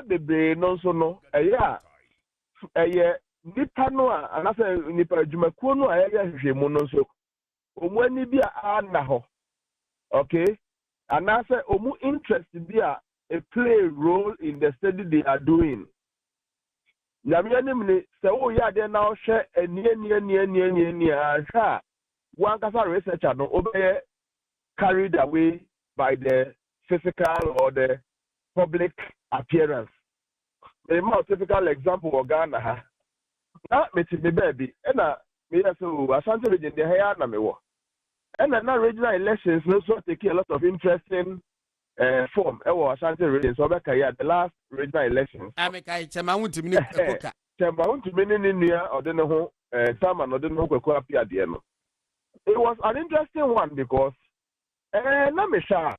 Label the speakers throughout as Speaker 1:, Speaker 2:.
Speaker 1: the brain also no nipa no a anase nipa adwumakuo no a hwehwemu no so omu ani bi a na ho okay anase omu interest bi a play a role in the study they are doing na me anim ni se wo ya de na hwe ani aha one kasa researcher no obey carried away by the physical or the public appearance. A more typical example of Ghana ha. Na me baby, and me so Ashanti region the hair na me wo. And na regional elections no so take a lot of interesting form. E wo Ashanti region so be the last regional elections.
Speaker 2: Ameka chema wuntimi ni koka.
Speaker 1: Chema wuntimi ni nua ode ne ho sama no de no kwekwa apia de no. It was an interesting one because na me sha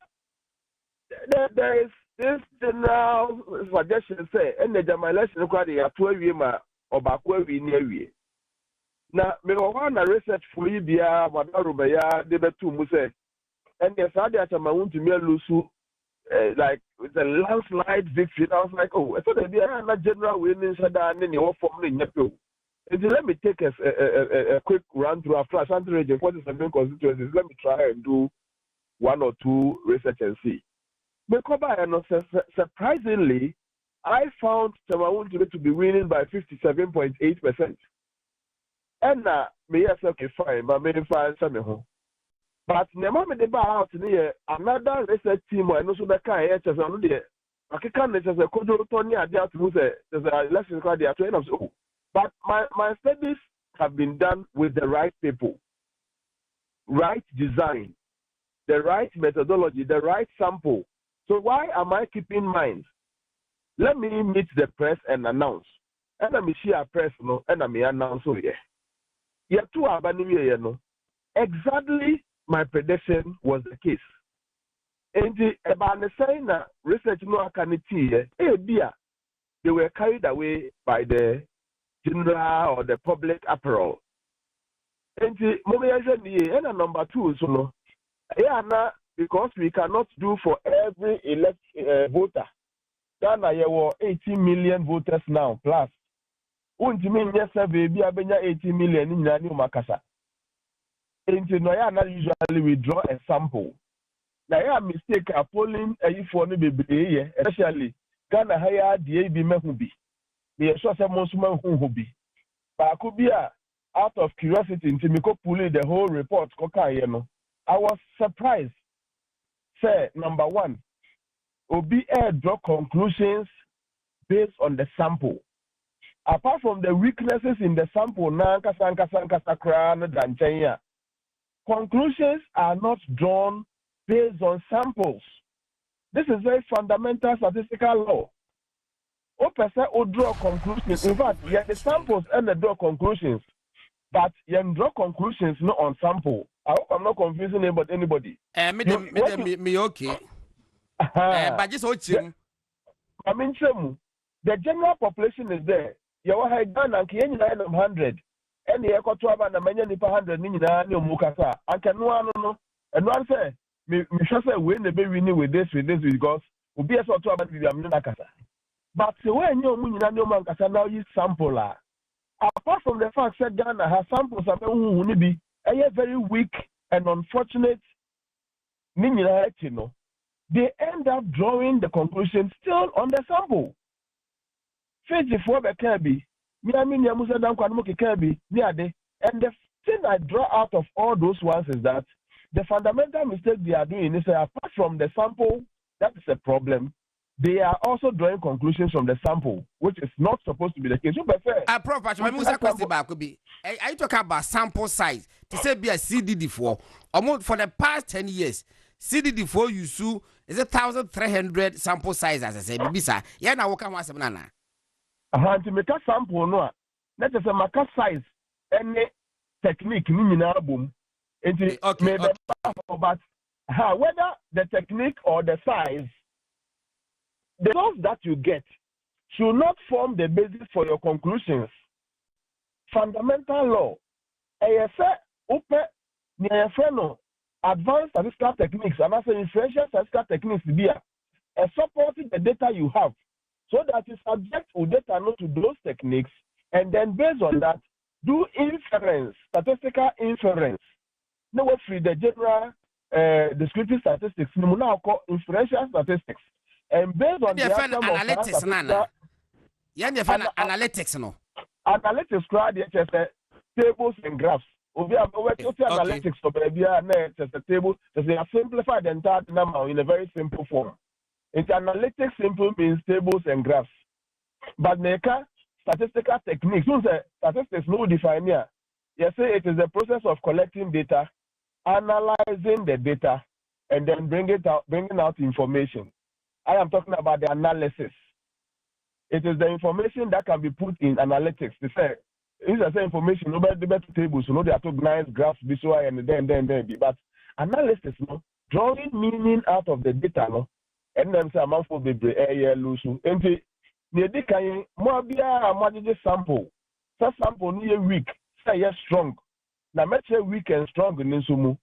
Speaker 1: there is this general suggestion say and the German election kwa dey ato awie ma obako awie ni awie na me ho na research for yi bia madaruba ya de betu mu say and the side at ma wuntimi alusu like with a landslide victory. I was like, oh, so there na general winning sada ni wo form ni nyapo. And let me take a quick run through after Ashanti region 47 constituencies. Let me try and do one or two research and see. Because surprisingly, I found Tamawunti to be winning by 57.8%. And me say okay fine, but me find some home. But never me deba out near another research team and also the kind of no there. I can't say a kodo Tony Adia to say there's a lesson called the train of school. But my studies have been done with the right people, right design, the right methodology, the right sample. So why am I keeping mind? Let me meet the press and announce. And let me share press no and I may announce so yeah. Yeah, two abanimie no. Exactly my prediction was the case. And about the saying that research no akaniti they were carried away by the general or the public apparel. And number two, so no, because we cannot do for every voter. Ghana you were 18 million voters now plus. Untimin yes baby abenya 18 million in Nani Makasa. And usually we draw a sample. Now mistake a polling for especially Ghana higher DAB mehubi. The who be. But I could be out of curiosity into me pulling the whole report. I was surprised. Say number one, Obi draw conclusions based on the sample. Apart from the weaknesses in the sample, conclusions are not drawn based on samples. This is very fundamental statistical law. Person will draw conclusions. In fact, the samples and the draw conclusions, but you draw conclusions not on sample. I hope I'm not confusing anybody.
Speaker 2: Me okay. But just watch him.
Speaker 1: I mean, the general population is there. You have done and 100, and the echo to about the many 100 Mukasa. I can no, and one say, me shall say, when the baby with this because we'll be a sort of Nakasa. But when you man now use sample, apart from the fact that Ghana has samples of who be a very weak and unfortunate, they end up drawing the conclusion still on the sample. 54 Kirby, and the thing I draw out of all those ones is that the fundamental mistake they are doing is apart from the sample, that is a problem. They are also drawing conclusions from the sample, which is not supposed to be the case.
Speaker 2: Prof, I talk about sample size. To say be a CDD4, almost for the past 10 years, CDD4 you sue is 1,300 sample size, as I say. Bisa, yeah, now what was banana?
Speaker 1: To make a sample, no, that is a marker size, any technique, meaning album. Okay. But whether the technique or the size, the results that you get should not form the basis for your conclusions. Fundamental law. Advanced statistical techniques and also inferential statistical techniques be supporting the data you have. so that you subject your data not to those techniques, and then based on that, do inference, statistical inference. Now, what's the general descriptive statistics? No, now called inferential statistics, and based on the outcome of
Speaker 2: analytics, analytics, no.
Speaker 1: Analytics, tables and graphs. Okay. Analytics, so baby, just a table. Just a simplified the entire number in a very simple form. It's analytics. Simple means tables and graphs. But Neka statistical techniques. So statistics no define here. You say it is the process of collecting data, analyzing the data, and then bringing out information. I am talking about the analysis. It is the information that can be put in analytics. They say, it's the same information, nobody better tables, so no, they are two nice graphs, visual, and then. But analysis, no, drawing meaning out of the data, no, and then say, I'm for the lose. And the kind more be a sample. That sample near weak, say yes strong. Now, make sure weak and strong in Sumu.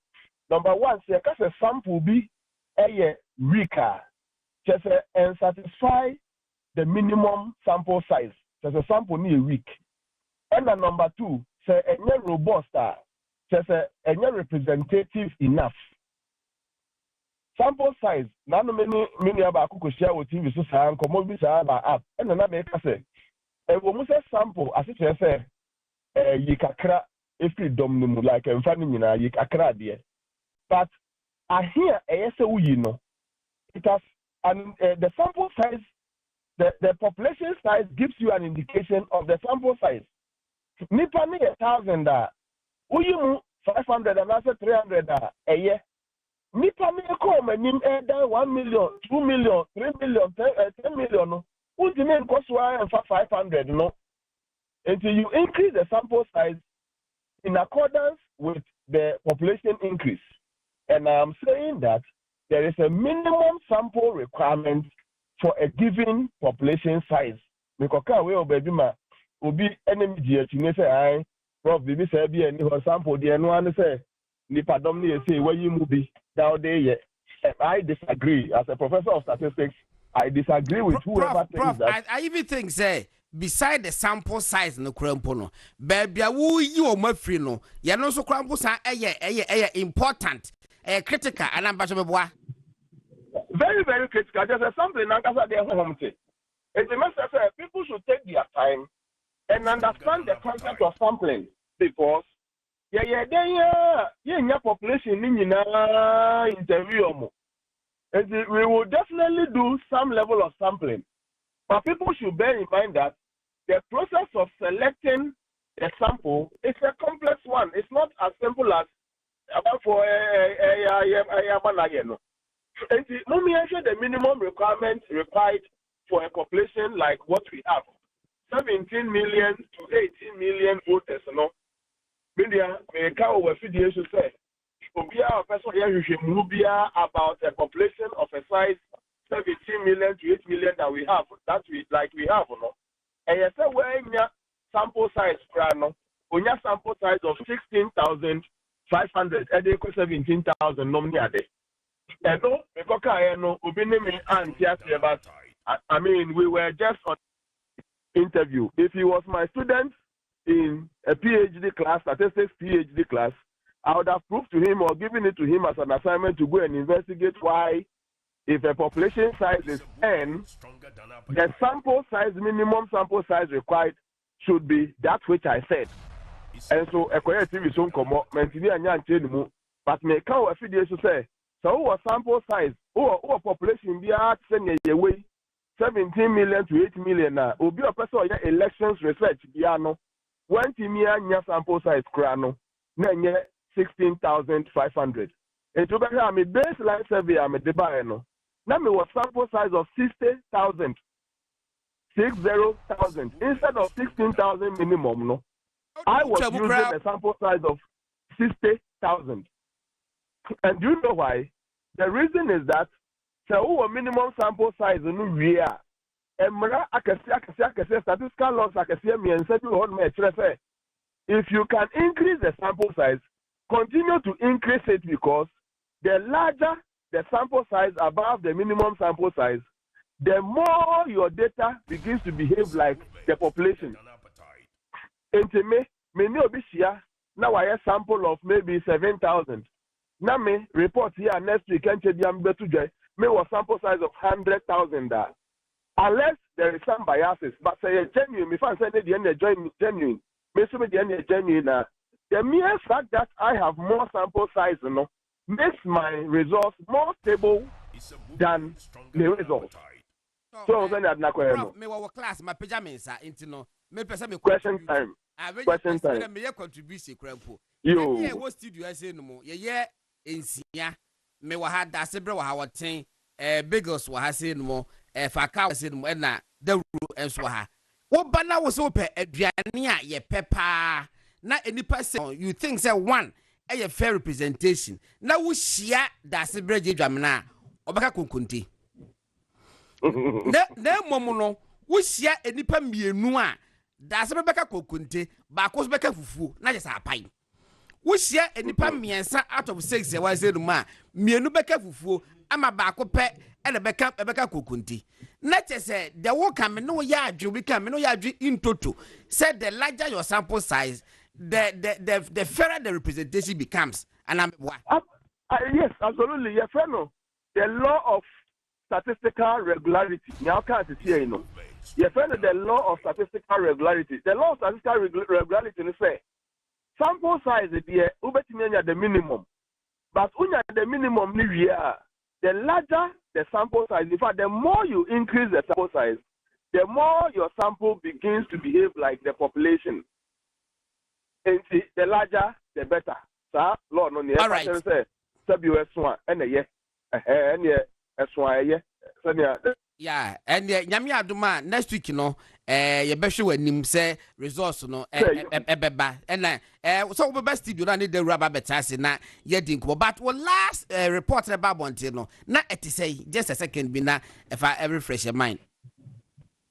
Speaker 1: Number one, say, a sample be a weaker, just and satisfy the minimum sample size. Just a sample near weak. And then number two, say any robust, just any representative enough. Sample size, none many about could share with TV so some commodity about app. And another say, and when we say sample, as it say, yikakra if you don't like and finding in a yikakra dear. But I hear a you know, it has and the sample size, the population size gives you an indication of the sample size. Nipa me 1,000 uyimu 500 and also 300 a year. Nipa me call my name 1 million, 2 million, 3 million, 10 million. Who's the name cost 500, no? Until you increase the sample size in accordance with the population increase. And I'm saying that there is a minimum sample requirement for a given population size. Because baby ma obi enemy GH say I Prof Bibi say be any sample the no one say nipa dom ne say where you move down there. I disagree. As a professor of statistics, I disagree with whoever thinks that.
Speaker 2: I even think say beside the sample size no krampo no baby wo yi o mafri no ye no so krampo san important critical and ambassador
Speaker 1: very, very critical. There's something Nankasa there home. It's a message that people should take their time and understand the concept of sampling because population interview. We will definitely do some level of sampling. But people should bear in mind that the process of selecting a sample is a complex one. It's not as simple as for the minimum requirement required for a population like what we have, 17 million to 18 million voters. No, media may cover what video should say. About a population of a size 17 million to 8 million that we have, we have, no. And you say where sample size, when your sample size of 16,500, and they 17,000 nominally. But I mean, we were just on interview. If he was my student in a PhD class, statistics PhD class, I would have proved to him or given it to him as an assignment to go and investigate why, if a population size is 10, the sample size, minimum sample size required should be that which I said. And so, a corrective is on common, but may come a few days to say, so what sample size, or population be at sending away 17 million to 8 million now, will be a person elections research, Biano, 20 million sample size crano, 16,500. And to be a baseline survey, I'm a debayano. Now, me was sample size of 60,000. 60,000 instead of 16,000 minimum. No, I was using a sample size of 60,000. And do you know why? The reason is that so a minimum sample size no real. Emra akasi statistical laws akasi me and say if you can increase the sample size, continue to increase it because the larger the sample size above the minimum sample size, the more your data begins to behave like the population. Into me no be share. Now I have sample of maybe 7,000. Now me report here next week and me was sample size of 100,000. Unless there is some biases, but say genuine, if I say the end genuine, me so the end genuine. The mere fact that I have more sample size, makes my results more stable than the results. So then I'm not going
Speaker 2: me wa class my pajamas into no me person me
Speaker 1: question time. Question time.
Speaker 2: Me contribution crampo.
Speaker 1: You
Speaker 2: wo studio ase no mo ye ensia me wa ha da se bre wa ha woten bagels wa ha se no mo faka wa se no mo na dawru enso ha wo ba na wo so pe aduane a ye pepa na enipa say you think say one a fair representation na wo hia da se bre jedwamna obeka konkonti na momo no wo hia enipa mienu a da se beka konkonti ba ko so beka fufuo na je sa apai wo hia enipa miensa out of 6 e wa say no ma mienu beka fufuo ama ba ko pe e na beka konkonti na che say the wo come no ya adwo bi come no ya adwo in total said the larger your sample size the fairer the representation becomes. And I'm
Speaker 1: yes, absolutely. Yes, no. The law of statistical regularity. Now can't see you Yes, the law of statistical regularity. The law of statistical regularity is say sample size is the minimum, but the minimum the larger the sample size. In fact, the more you increase the sample size, the more your sample begins to behave like the population. And the larger, the better. So, Lord, no,
Speaker 2: all right. Yeah, and nyame aduma next week no ye behwe wanim say results no beba and so we best studio na need the rubber betase na ye dinko but we last report about bonte no na it say just a second bi na if I ever refresh your mind.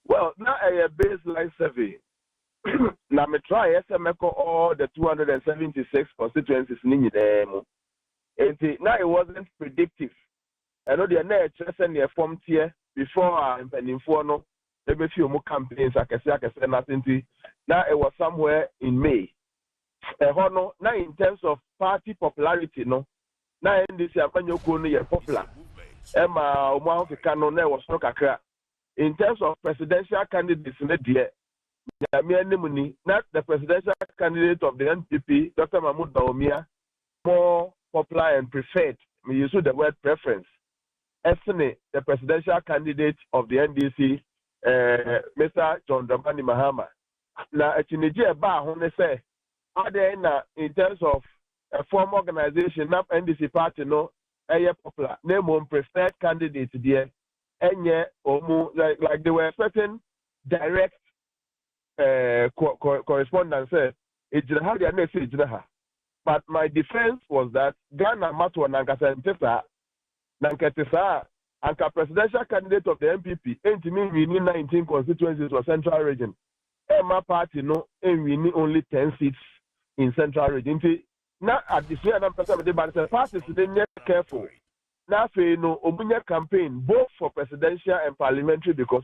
Speaker 1: Well, now a baseline survey. Now me try SMECO all the 276 constituencies ni nyidemo. Now it wasn't predictive. I know the nature and the form tier before I'm pending for no. There be few more campaigns I can say nothing. Now it was somewhere in May. Now in terms of party popularity, no. Now in this year when you go popular. Emma Omo Africa no was no kakra. In terms of presidential candidates in the year. Not the presidential candidate of the NPP, Dr. Mahmoud Bawumia, more popular and preferred. We use the word preference. Esne, the presidential candidate of the NDC, Mr. John Dramani Mahama. Now, say, are there in terms of a form organization, not NDC party, no, popular, name on preferred candidate there, and like they were expecting direct correspondence but my defense was that Ghana Matwa Nankasa Anka presidential candidate of the MPP ain't winning 19 constituencies for Central Region. Emma party no winning only 10 seats in Central Region. Now at this year, the parties they careful. Now no Obunya campaign both for presidential and parliamentary because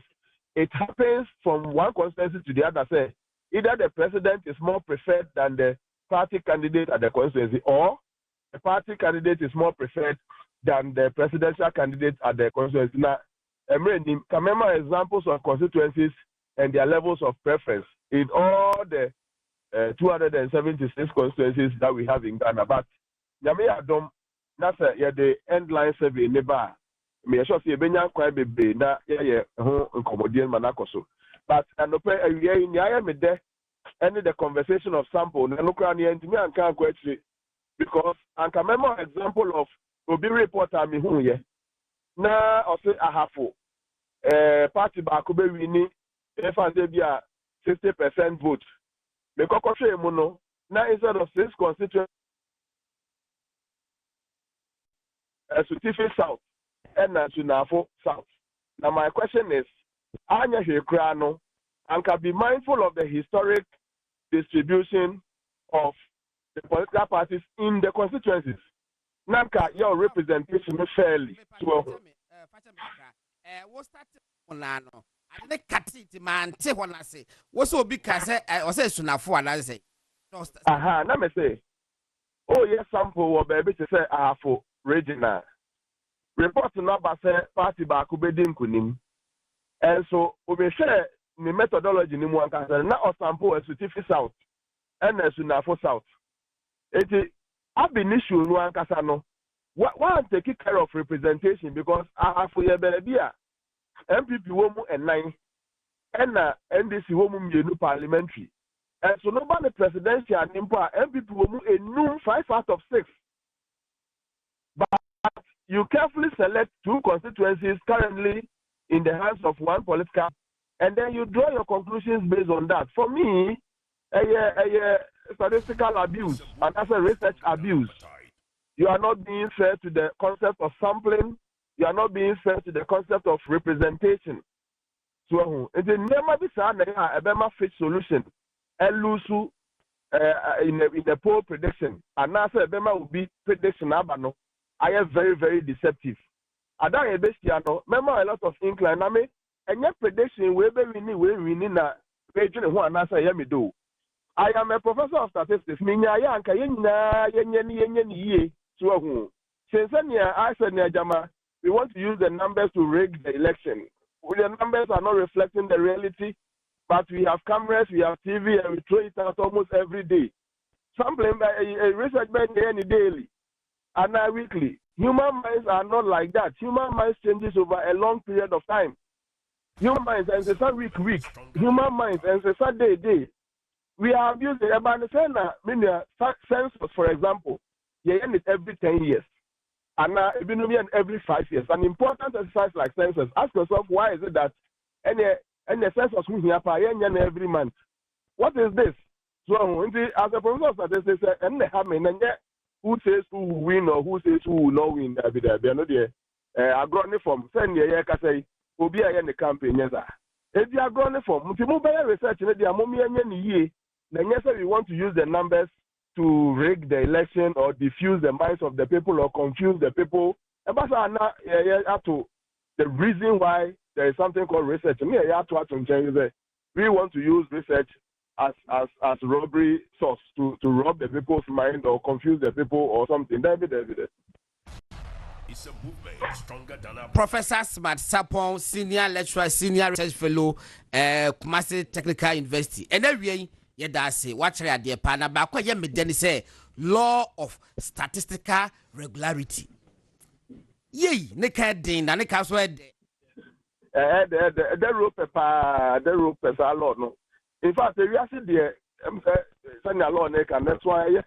Speaker 1: it happens from one constituency to the other. Say either the president is more preferred than the party candidate at the constituency, or the party candidate is more preferred than the presidential candidate at the constituency. Now, remember examples of constituencies and their levels of preference in all the 276 constituencies that we have in Ghana. But Yami Adom, that's the end line survey never. Me sure say benya kwai bebe na ye ho nkomodien manakoso but anope awie ni aye me de any the conversation of sample na lokra ni ntimi anka akwa actually because anka memo example of obi reporter me hu ye na ose ahafo party ba ko be wini if and dey bia 60% vote me kokoshe mu no na instead of 6 constituencies Sutifi South and Sunafo South. Now my question is, Anya Hekrano, and can be mindful of the historic distribution of the political parties in the constituencies. Nanka, your representation is fairly.
Speaker 2: no ade katiti man te ho na se wo so obi ka se o se sunafo ana se
Speaker 1: aha na me say oh yes sample wo baby to say ahafo regional report no ba say party ba ko bedi nkunim and so we share the methodology ni mu anka na o sample Esutifi South and Sunafo South it abi ni issue no anka no one take care of representation because ahafo ye be a MPP wo mu enan and NDC wo mu mienu parliamentary. And so nobody presidential nimpo MPP wo mu enum 5 out of 6. But you carefully select 2 constituencies currently in the hands of one political, and then you draw your conclusions based on that. For me, a statistical abuse and as a research abuse. You are not being fair to the concept of sampling. You are not being fair to the concept of representation. So, it never be a Bema fit solution. And lose in the poll prediction. And now, Bema will be prediction. I am very, very deceptive. I don't remember a lot of incline. I mean, and your prediction, we need na region who and answer me do. I am a professor of statistics. Minya yanka yenye so since I said Jama, we want to use the numbers to rig the election. The numbers are not reflecting the reality, but we have cameras, we have TV, and we throw it out almost every day. Sampling by a research by any daily and now weekly. Human minds are not like that. Human minds changes over a long period of time. Human minds and it's a week. Human minds and it's a day. We are using a census, for example. You end it every 10 years. And now every 5 years. An important exercise like census. Ask yourself, why is it that any census we hear every month? What is this? So, as a professor of statistics, who says who will win or who says who will not win? Agroni form. Send your say, will be a campaign. If you agroni form, if you move research in the Amomi, then yes, we want to use the numbers to rig the election or diffuse the minds of the people or confuse the people. And that's the reason why there is something called research. We want to use research as robbery source to rob the people's mind or confuse the people or something.
Speaker 3: It's a movement stronger than a
Speaker 2: Professor Smart Sarpong, senior lecturer, senior research fellow, Kumasi Technical University. And then we say, watch the idea, Pana, but what you then say, law of statistical regularity. Yea, Nika Din, and Nika Swed.
Speaker 1: The rope is a lot. No. In fact, if you see the send a law, and that's why, yes,